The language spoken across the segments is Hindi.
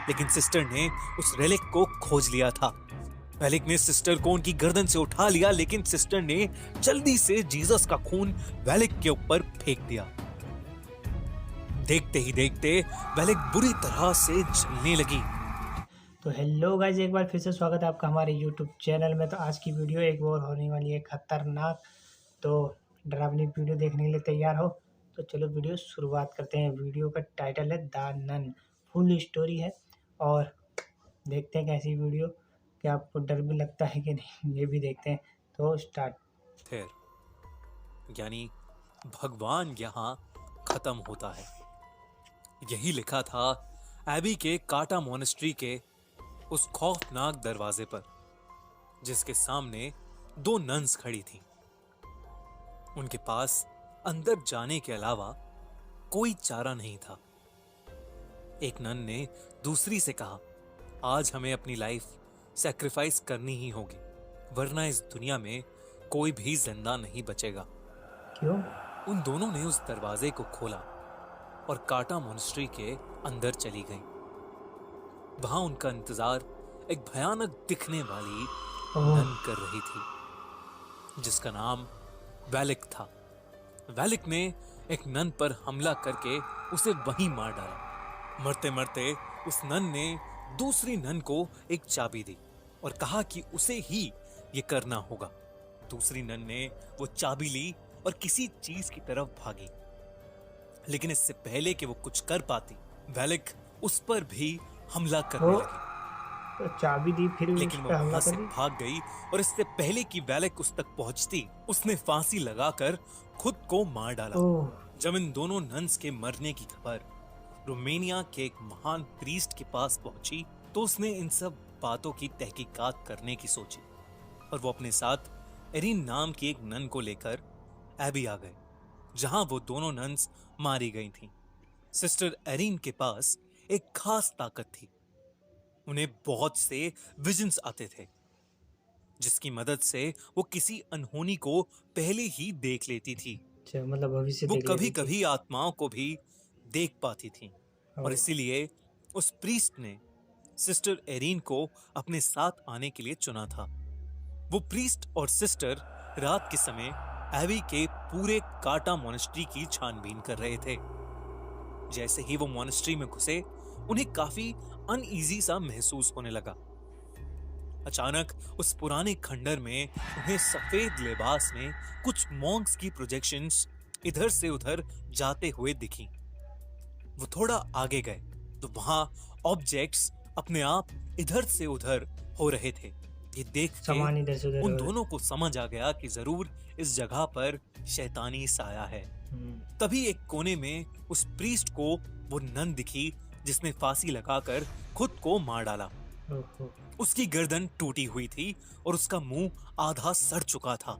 लेकिन सिस्टर ने उस रेलिक को खोज लिया था। वेलिक ने सिस्टर को उनकी गर्दन से उठा लिया, लेकिन सिस्टर ने जल्दी से जीसस का खून वेलिक के ऊपर फेंक दिया। देखते ही देखते वेलिक बुरी तरह से जलने लगी। तो हेलो गाइज, एक बार फिर से स्वागत है आपका हमारे यूट्यूब चैनल में। तो आज की वीडियो एक और होने वाली है खतरनाक। तो डरावनी वीडियो देखने के लिए तैयार हो तो चलो वीडियो शुरुआत करते हैं। वीडियो का टाइटल है द नन, फुल स्टोरी है और देखते हैं कैसी वीडियो, क्या आपको डर भी लगता है कि नहीं, ये भी देखते हैं। तो स्टार्ट। फिर यानी भगवान यहाँ खत्म होता है, यही लिखा था एबी के काटा मोनेस्ट्री के उस खौफनाक दरवाजे पर, जिसके सामने दो नन्स खड़ी थीं। उनके पास अंदर जाने के अलावा कोई चारा नहीं था। एक नन ने दूसरी से कहा, आज हमें अपनी लाइफ सैक्रिफाइस करनी ही होगी, वरना इस दुनिया में कोई भी जिंदा नहीं बचेगा। क्यों? उन दोनों ने उस दरवाजे को खोला और काटा मोनेस्ट्री के अंदर चली गईं। वहां उनका इंतजार एक भयानक दिखने वाली नन कर रही थी, जिसका नाम वेलिक था। वेलिक ने एक नन पर हमला करके उसे वहीं मार डाला। मरते मरते उस नन ने दूसरी नन को एक चाबी दी और कहा कि उसे ही ये करना होगा। दूसरी नन ने वो चाबी ली और किसी चीज की तरफ भागी, लेकिन इससे पहले कि वो कुछ कर पाती, वेलिक उस पर भी हमला करने लगी। तो चाबी दी, फिर भी लेकिन उस वो पर हमला वहां कर से दी। भाग गई और इससे पहले कि वेलिक उस तक पहुंचती, उसने फांसी लगाकर खुद को मार डाला। ओह, जब इन दोनों नन्स के मरने की खबर रोमानिया के एक महान प्रीस्ट के पास पहुंची, तो उसने इन सब बातों की तहकीकात करने की सोची और वो अपने साथ एरिन नाम की एक नन को लेकर एबी आ गए, जहां वो दोनों नन्स मारी गई थीं। सिस्टर एरिन के पास एक खास ताकत थी। उन्हें बहुत से विजन्स आते थे, जिसकी मदद से वो किसी अनहोनी को पहले ही देख लेती थी। अच्छा, मतलब भविष्य वो देख कभी लेती थी। कभी आत्माओं को भी देख पाती थी और ओह, इसीलिए उस प्रीस्ट ने सिस्टर एरिन को अपने साथ आने के लिए चुना था। वो प्रीस्ट और सिस्टर रात के समय एबी के पूरे काटा मोनेस्ट्री की छानबीन कर रहे थे। जैसे ही वो मोनेस्ट्री में घुसे, उन्हें काफी अनईजी सा महसूस होने लगा। अचानक उस पुराने खंडर में उन्हें सफेद लिबास में कुछ मॉन्क्स की प्रोजेक्शंस इधर से उधर जाते हुए दिखी। वो थोड़ा आगे गए तो वहां ऑब्जेक्ट्स अपने आप इधर से उधर हो रहे थे। ये देख सामान इधर से के उधर उन हो रहा है। दोनों को समझ आ गया कि जरूर इस जगह पर शैतानी साया है। तभी एक कोने में उस प्रीस्ट को वो नन दिखी, जिसने फांसी लगाकर खुद को मार डाला। ओहो, उसकी गर्दन टूटी हुई थी और उसका मुंह आधा सड़ चुका था।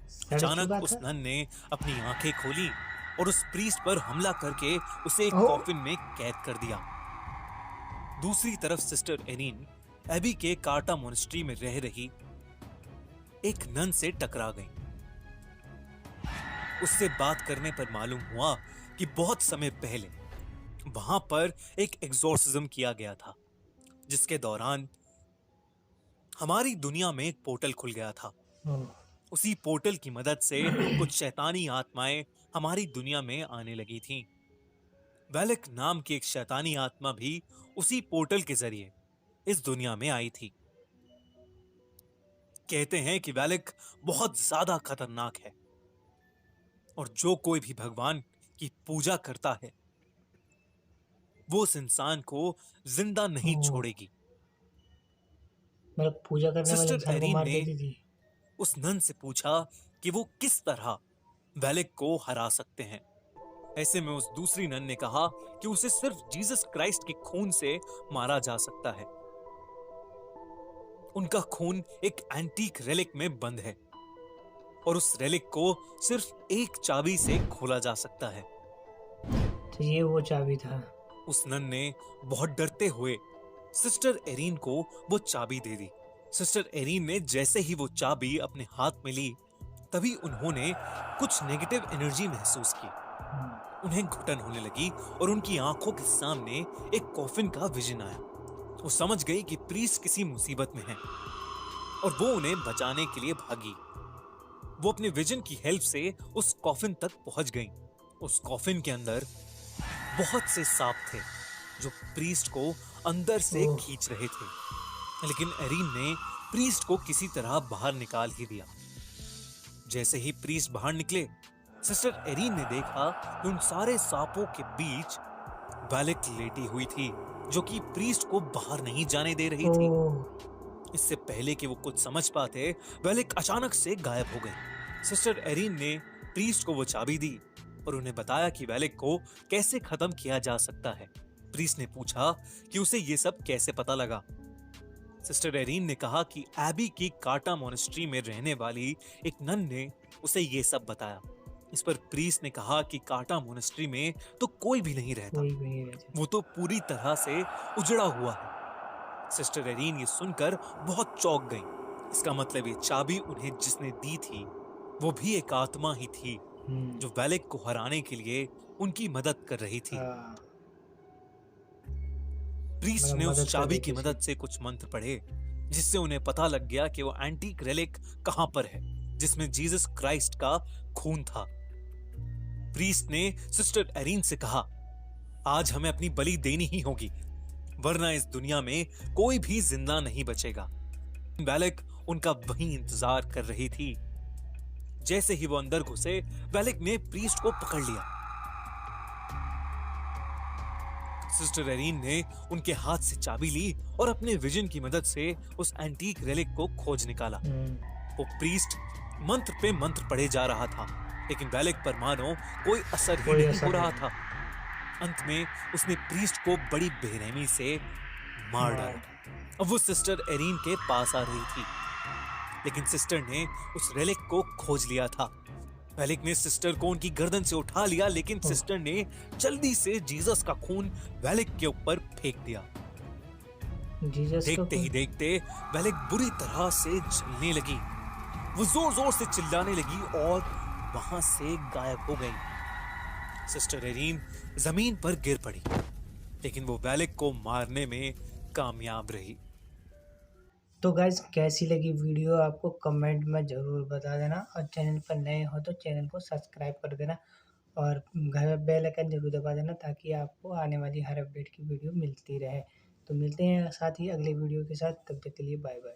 सड़ अचानक चुका उस था। नन ने अपनी आंखें खोली और उस प्रीस्ट पर हमला करके उसे एक ओह, कॉफिन में कैद कर दिया। दूसरी तरफ सिस्टर एरिन एबी के काटा मोनेस्ट्री में रह रही एक नन से टकरा गई। उससे बात करने पर मालूम हुआ कि बहुत समय पहले वहां पर एक एग्जॉर्सिज्म किया गया था, जिसके दौरान हमारी दुनिया में एक पोर्टल खुल गया था। ओह, उसी पोर्टल की मदद से कुछ शैतानी आत्माएं हमारी दुनिया में आने लगी थीं। वेलिक नाम की एक शैतानी आत्मा भी उसी पोर्टल के जरिए इस दुनिया में आई थी। कहते हैं कि वेलिक बहुत ज्यादा खतरनाक है और जो कोई भी भगवान की पूजा करता है, वो उस इंसान को जिंदा नहीं ओह, छोड़ेगी। मतलब पूजा करने वाले सिस्टर इंसान को एरिन मार ने देती थी। उस नन से पूछा कि वो किस तरह वेलिक को हरा सकते हैं। ऐसे में उस दूसरी नन ने कहा कि उसे सिर्फ जीसस क्राइस्ट के खून से मारा जा सकता है। उनका खून एक एंटीक रेलिक में बंद है और उस रेलिक को सिर्फ एक चाबी से खोला जा सकता है। तो ये वो चाबी था। उस नन ने बहुत डरते हुए सिस्टर एरिन को वो चाबी दे दी। सिस्टर एरिन ने जैसे ही वो चाबी अपने हाथ में ली, तभी उन्होंने कुछ नेगेटिव एनर्जी महसूस की उन्हें घुटन होने लगी और उनकी आंखों के सामने एक कॉफिन का विजन आया। वो समझ गई कि प्रीस्ट किसी मुसीबत में है और वो उन्हें बचाने के लिए भागी। वो अपने विजन की हेल्प से उस कॉफिन तक पहुंच गई। उस कॉफिन के अंदर बहुत से सांप थे जो प्रीस्ट को अंदर से ओह! खींच रहे थे, लेकिन एरीन ने प्रीस्ट को किसी तरह बाहर निकाल ही दिया। जैसे ही प्रीस्ट बाहर निकले, सिस्टर एरीन ने देखा कि उन सारे सांपों के बीच वैलेक लेटी हुई थी, जो कि प्रीस्ट को बाहर नहीं जाने दे रही थी। ओह! इससे पहले कि वो कुछ समझ पाते, वैलेक अचानक से गायब हो गई। सिस्टर एरीन ने प्रीस्ट को वो चाबी दी और उन्हें बताया कि वैलेक को कैसे खत्म किया जा सकता है। प्रीस्ट ने पूछा कि उसे ये सब कैसे पता लगा। सिस्टर एरीन ने कहा कि एबी की काटा मोनेस्ट्री में रहने वाली एक नन ने उसे ये सब बताया। इस पर प्रीस्ट ने कहा कि काटा मोनेस्ट्री में तो कोई भी नहीं रहता, कोई भी नहीं रहता। वो तो पूरी तरह से उजड़ा हुआ है। सिस्टर एरीन ये सुनकर बहुत चौंक गई। इसका मतलब ये चाबी उन्हें जिसने दी थी वो भी एक आत्मा ही थी जो वैलेक को हराने के लिए उनकी मदद कर रही थी। हाँ, प्रीस्ट मतलब ने उस मदद कर चाबी रही की थी उसे। मदद से कुछ मंत्र पढ़े, जिससे उन्हें पता लग गया कि वो एंटीक रेलिक कहां पर है, जिसमें जीसस क्राइस्ट का खून था। प्रीस्ट ने सिस्टर एरीन से कहा, आज हमें अपनी बलि देनी ही होगी, वरना इस दुनिया में कोई भी जिंदा नहीं बचेगा। वैलेक उनका वहीं इंतजार कर रही थी। जैसे ही वो अंदर घुसे, वैलेक ने प्रीस्ट को पकड़ लिया। सिस्टर एरीन ने उनके हाथ से चाबी ली और अपने विजन की मदद से उस एंटीक रेलिक को खोज निकाला। वो प्रीस्ट मंत्र पे मंत्र पढ़े जा रहा था, लेकिन वैलेक पर मानो कोई असर ही कोई नहीं असर हो रहा नहीं। था। अंत में उसने प्रीस्ट को बड़ी बेरहमी से मार मार डाला। अब वो सिस्टर एरीन के पास आ रही थी, लेकिन सिस्टर ने उस रेलिक को खोज लिया था। वैलेक ने सिस्टर को उनकी गर्दन से उठा लिया, लेकिन ओह! सिस्टर ने जल्दी से जीसस का खून वैलेक के ऊपर फेंक दिया। जीसस का देखते ही खून। देखते वैलेक बुरी तरह से जलने लगी। वो जोर जोर से चिल्लाने लगी और वहां से गायब हो गई। सिस्टर एरीन जमीन पर गिर पड़ी, लेकिन वो वैलेक को मारने में कामयाब रही। तो गाइस कैसी लगी वीडियो आपको कमेंट में ज़रूर बता देना, और चैनल पर नए हो तो चैनल को सब्सक्राइब कर देना और घर में बेल आइकन ज़रूर दबा देना, ताकि आपको आने वाली हर अपडेट की वीडियो मिलती रहे। तो मिलते हैं साथ ही अगले वीडियो के साथ, तब तक के लिए बाय बाय।